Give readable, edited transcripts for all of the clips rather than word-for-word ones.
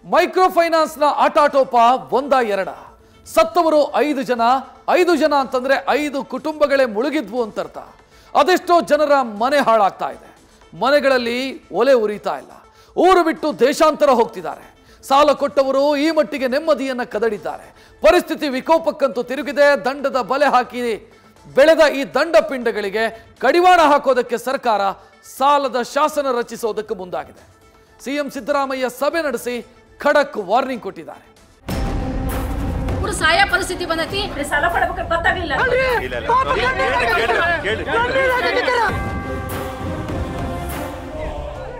Micro ಫೈನಾನ್ಸ್ನ ಆಟಾಟೋಪ ಒಂದ ಎರಡ ಸತ್ತವರು 5 ಜನ 5 ಜನ ಅಂತಂದ್ರೆ 5 ಕುಟುಂಬಗಳೇ ಮುಳುಗಿದ್ವು ಅಂತ ಅರ್ಥ. ಅದೆಷ್ಟೋ ಜನರ ಮನೆ ಹಾಳಾಗ್ತಾ ಇದೆ, ಮನೆಗಳಲ್ಲಿ ಒಲೆ ಉರಿತಾ ಇಲ್ಲ, ಊರು ಬಿಟ್ಟು ದೇಶಾಂತರ ಹೋಗ್ತಿದ್ದಾರೆ. ಸಾಲ ಕೊಟ್ಟವರು ಈ ಮಟ್ಟಿಗೆ ನೆಮ್ಮದಿಯನ್ನ ಕದಡಿದ್ದಾರೆ. ಪರಿಸ್ಥಿತಿ ವಿಕೋಪಕ್ಕಂತೂ ತಿರುಗಿದೆ. ದಂಡದ ಬಲೆ ಹಾಕಿ ಬೆಳೆದ ಈ ದಂಡ ಪಿಂಡಗಳಿಗೆ ಕಡಿವಾಣ ಹಾಕೋದಕ್ಕೆ ಸರ್ಕಾರ ಸಾಲದ ಶಾಸನ ರಚಿಸೋದಕ್ಕೆ ಮುಂದಾಗಿದೆ. ಸಿಎಂ ಸಿದ್ದರಾಮಯ್ಯ ಸಭೆ ನಡೆಸಿ ಖಡಕ್ ವಾರ್ನಿಂಗ್ ಕೊಟ್ಟಿದ್ದಾರೆ. ಸಾಯ ಪರಿಸ್ಥಿತಿ ಬಂದೈತಿ, ಸಾಲ ಪಡಬೇಕು ಗೊತ್ತಾಗಲಿಲ್ಲ.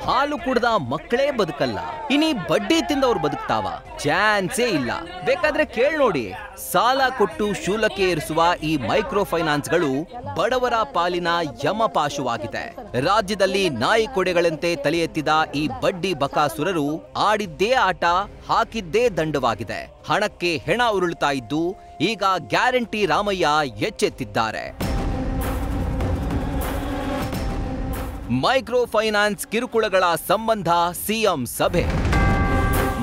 ಹಾಲು ಕುಡ್ದ ಮಕ್ಕಳೇ ಬದುಕಲ್ಲ, ಇನಿ ಬಡ್ಡಿ ತಿಂದವ್ರು ಬದುಕ್ತಾವ? ಚಾನ್ಸೇ ಇಲ್ಲ. ಬೇಕಾದ್ರೆ ಕೇಳ್ ನೋಡಿ. ಸಾಲ ಕೊಟ್ಟು ಶೂಲಕ್ಕೆ ಏರಿಸುವ ಈ ಮೈಕ್ರೋ ಫೈನಾನ್ಸ್ಗಳು ಬಡವರ ಪಾಲಿನ ಯಮಪಾಶುವಾಗಿದೆ. ರಾಜ್ಯದಲ್ಲಿ ನಾಯಿ ಕೊಡೆಗಳಂತೆ ತಲೆ ಎತ್ತಿದ ಈ ಬಡ್ಡಿ ಬಕಾಸುರರು ಆಡಿದ್ದೇ ಆಟ, ಹಾಕಿದ್ದೇ ದಂಡವಾಗಿದೆ. ಹಣಕ್ಕೆ ಹೆಣ ಉರುಳ್ತಾ ಇದ್ದು ಈಗ ಗ್ಯಾರಂಟಿ ರಾಮಯ್ಯ ಎಚ್ಚೆತ್ತಿದ್ದಾರೆ. ಮೈಕ್ರೋ ಫೈನಾನ್ಸ್ ಕಿರುಕುಳಗಳ ಸಂಬಂಧ ಸಿಎಂ ಸಭೆ.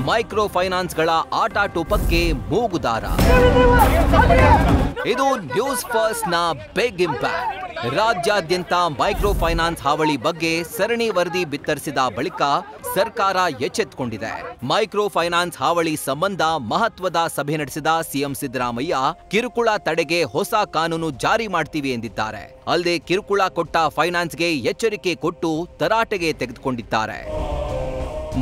ಮೈಕ್ರೋ ಫೈನಾನ್ಸ್ಗಳ ಆಟಾಟೋಪಕ್ಕೆ ಮೂಗುದಾರ. ಇದು ನ್ಯೂಸ್ ಫಸ್ಟ್ ನ ಬಿಗ್ ಇಂಪ್ಯಾಕ್ಟ್. ರಾಜ್ಯಾದ್ಯಂತ ಮೈಕ್ರೋ ಫೈನಾನ್ಸ್ ಹಾವಳಿ ಬಗ್ಗೆ ಸರಣಿ ವರದಿ ಬಿತ್ತರಿಸಿದ ಬಳಿಕ ಸರ್ಕಾರ ಎಚ್ಚೆತ್ತುಕೊಂಡಿದೆ. ಮೈಕ್ರೋ ಫೈನಾನ್ಸ್ ಹಾವಳಿ ಸಂಬಂಧ ಮಹತ್ವದ ಸಭೆ ನಡೆಸಿದ ಸಿಎಂ ಸಿದ್ದರಾಮಯ್ಯ ಕಿರುಕುಳ ತಡೆಗೆ ಹೊಸ ಕಾನೂನು ಜಾರಿ ಮಾಡ್ತೀವಿ ಎಂದಿದ್ದಾರೆ. ಅಲ್ಲದೆ ಕಿರುಕುಳ ಕೊಟ್ಟ ಫೈನಾನ್ಸ್ಗೆ ಎಚ್ಚರಿಕೆ ಕೊಟ್ಟು ತರಾಟೆಗೆ ತೆಗೆದುಕೊಂಡಿದ್ದಾರೆ.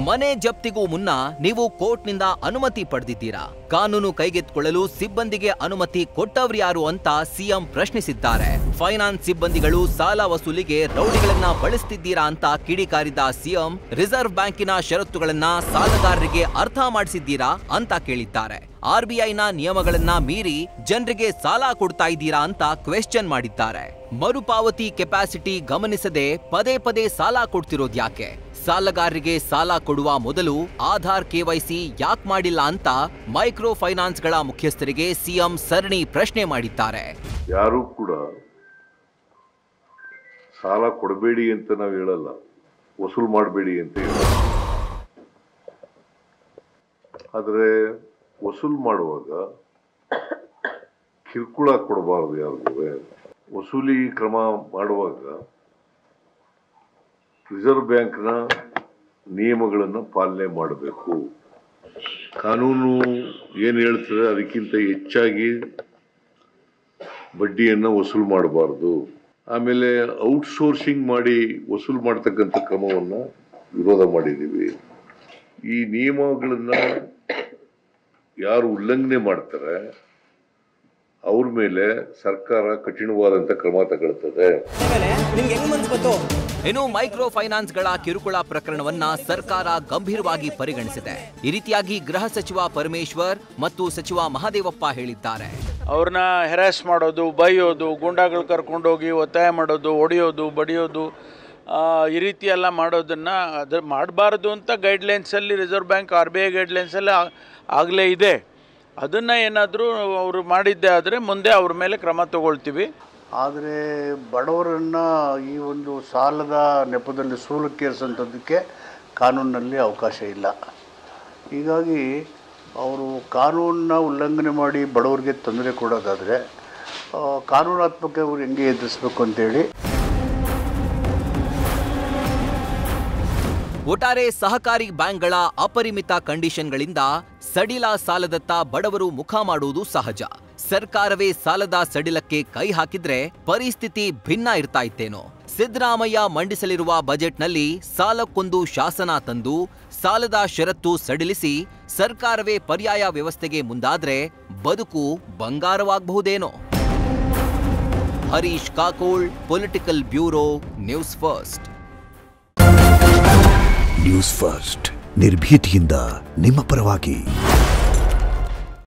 ಮನೆ ಜಪ್ತಿಗೂ ಮುನ್ನ ನೀವು ಕೋರ್ಟ್ನಿಂದ ಅನುಮತಿ ಪಡೆದಿದ್ದೀರಾ? ಕಾನೂನು ಕೈಗೆತ್ತಿಕೊಳ್ಳಲು ಸಿಬ್ಬಂದಿಗೆ ಅನುಮತಿ ಕೊಟ್ಟವ್ರು ಯಾರು ಅಂತ ಸಿಎಂ ಪ್ರಶ್ನಿಸಿದ್ದಾರೆ. ಫೈನಾನ್ಸ್ ಸಿಬ್ಬಂದಿಗಳು ಸಾಲ ವಸೂಲಿಗೆ ರೌಡಿಗಳನ್ನ ಬಳಸ್ತಿದ್ದೀರಾ ಅಂತ ಕಿಡಿಕಾರಿದ ಸಿಎಂ ರಿಸರ್ವ್ ಬ್ಯಾಂಕಿನ ಷರತ್ತುಗಳನ್ನ ಸಾಲಗಾರರಿಗೆ ಅರ್ಥ ಮಾಡಿಸಿದ್ದೀರಾ ಅಂತ ಕೇಳಿದ್ದಾರೆ. ಆರ್ಬಿಐನ ನಿಯಮಗಳನ್ನ ಮೀರಿ ಜನರಿಗೆ ಸಾಲ ಕೊಡ್ತಾ ಇದ್ದೀರಾ ಅಂತ ಕ್ವೆಶ್ಚನ್ ಮಾಡಿದ್ದಾರೆ. ಮರುಪಾವತಿ ಕೆಪಾಸಿಟಿ ಗಮನಿಸದೆ ಪದೇ ಪದೇ ಸಾಲ ಕೊಡ್ತಿರೋದು ಯಾಕೆ? ಸಾಲಗಾರರಿಗೆ ಸಾಲ ಕೊಡುವ ಮೊದಲು ಆಧಾರ್ ಕೆವೈಸಿ ಯಾಕೆ ಮಾಡಿಲ್ಲ ಅಂತ ಮೈಕ್ರೋ ಫೈನಾನ್ಸ್ಗಳ ಮುಖ್ಯಸ್ಥರಿಗೆ ಸಿಎಂ ಸರಣಿ ಪ್ರಶ್ನೆ ಮಾಡಿದ್ದಾರೆ. ಯಾರು ಕೂಡ ಸಾಲ ಕೊಡಬೇಡಿ ಅಂತ ನಾವು ಹೇಳಲ್ಲ, ವಸೂಲು ಮಾಡಬೇಡಿ ಅಂತ ಹೇಳಲ್ಲ. ಆದರೆ ವಸೂಲು ಮಾಡುವಾಗ ಕಿರುಕುಳ ಕೊಡಬಾರದು. ಯಾರಿಗೂ ವಸೂಲಿ ಕ್ರಮ ಮಾಡುವಾಗ ರಿಸರ್ವ್ ಬ್ಯಾಂಕ್ನ ನಿಯಮಗಳನ್ನು ಪಾಲನೆ ಮಾಡಬೇಕು. ಕಾನೂನು ಏನು ಹೇಳ್ತದೆ ಅದಕ್ಕಿಂತ ಹೆಚ್ಚಾಗಿ ಬಡ್ಡಿಯನ್ನು ವಸೂಲು ಮಾಡಬಾರ್ದು. ಆಮೇಲೆ ಔಟ್ಸೋರ್ಸಿಂಗ್ ಮಾಡಿ ವಸೂಲು ಮಾಡ್ತಕ್ಕಂಥ ಕ್ರಮವನ್ನು ವಿರೋಧ ಮಾಡಿದ್ದೀವಿ. ಈ ನಿಯಮಗಳನ್ನ ಯಾರು ಉಲ್ಲಂಘನೆ ಮಾಡ್ತಾರೆ ಅವ್ರ ಮೇಲೆ ಸರ್ಕಾರ ಕಠಿಣವಾದಂತ ಕ್ರಮ ತಗೊಳ್ತದೆ. ಇನ್ನು ಮೈಕ್ರೋ ಫೈನಾನ್ಸ್ಗಳ ಕಿರುಕುಳ ಪ್ರಕರಣವನ್ನ ಸರ್ಕಾರ ಗಂಭೀರವಾಗಿ ಪರಿಗಣಿಸಿದೆ. ಈ ರೀತಿಯಾಗಿ ಗೃಹ ಸಚಿವ ಪರಮೇಶ್ವರ್ ಮತ್ತು ಸಚಿವ ಮಹದೇವಪ್ಪ ಹೇಳಿದ್ದಾರೆ. ಅವ್ರನ್ನ ಹೆರಾಸ್ ಮಾಡೋದು, ಬೈಯೋದು, ಗೂಂಡಾಗಳು ಕರ್ಕೊಂಡೋಗಿ ಒತ್ತಾಯ ಮಾಡೋದು, ಹೊಡೆಯೋದು, ಬಡಿಯೋದು, ಈ ರೀತಿ ಎಲ್ಲ ಮಾಡೋದನ್ನು ಅದು ಮಾಡಬಾರ್ದು ಅಂತ ಗೈಡ್ಲೈನ್ಸಲ್ಲಿ ರಿಸರ್ವ್ ಬ್ಯಾಂಕ್ RBI ಗೈಡ್ಲೈನ್ಸಲ್ಲಿ ಆಗಲೇ ಇದೆ. ಅದನ್ನು ಏನಾದರೂ ಅವರು ಮಾಡಿದ್ದೇ ಆದರೆ ಮುಂದೆ ಅವ್ರ ಮೇಲೆ ಕ್ರಮ ತಗೊಳ್ತೀವಿ. ಆದರೆ ಬಡವರನ್ನು ಈ ಒಂದು ಸಾಲದ ನೆಪದಲ್ಲಿ ಸೂಲಕ್ಕೇರಿಸೋಂಥದ್ದಕ್ಕೆ ಕಾನೂನಿನಲ್ಲಿ ಅವಕಾಶ ಇಲ್ಲ. ಹೀಗಾಗಿ ಅವರು ಕಾನೂನನ್ನ ಉಲ್ಲಂಘನೆ ಮಾಡಿ ಬಡವರಿಗೆ ತೊಂದರೆ ಕೊಡೋದಾದರೆ ಕಾನೂನಾತ್ಮಕ ಅವರು ಹೆಂಗೆ ಎದುರಿಸಬೇಕು ಅಂತೇಳಿ. ಒಟ್ಟಾರೆ ಸಹಕಾರಿ ಬ್ಯಾಂಕ್ಗಳ ಅಪರಿಮಿತ ಕಂಡೀಷನ್ಗಳಿಂದ ಸಡಿಲ ಸಾಲದತ್ತ ಬಡವರು ಮುಖ ಮಾಡುವುದು ಸಹಜ. ಸರ್ಕಾರವೇ ಸಾಲದ ಸಡಿಲಕ್ಕೆ ಕೈ ಹಾಕಿದ್ರೆ ಪರಿಸ್ಥಿತಿ ಭಿನ್ನ ಇರ್ತಾ ಇತ್ತೇನೋ. ಸಿದ್ದರಾಮಯ್ಯ ಮಂಡಿಸಲಿರುವ ಬಜೆಟ್ನಲ್ಲಿ ಸಾಲಕ್ಕೊಂದು ಶಾಸನ ತಂದು ಸಾಲದ ಷರತ್ತು ಸಡಿಲಿಸಿ ಸರ್ಕಾರವೇ ಪರ್ಯಾಯ ವ್ಯವಸ್ಥೆಗೆ ಮುಂದಾದ್ರೆ ಬದುಕು ಬಂಗಾರವಾಗಬಹುದೇನೋ. Harish Kakol, political bureau, news first. News first ನಿರ್ಭೀತಿಯಿಂದ ನಿಮ್ಮ ಪರವಾಗಿ.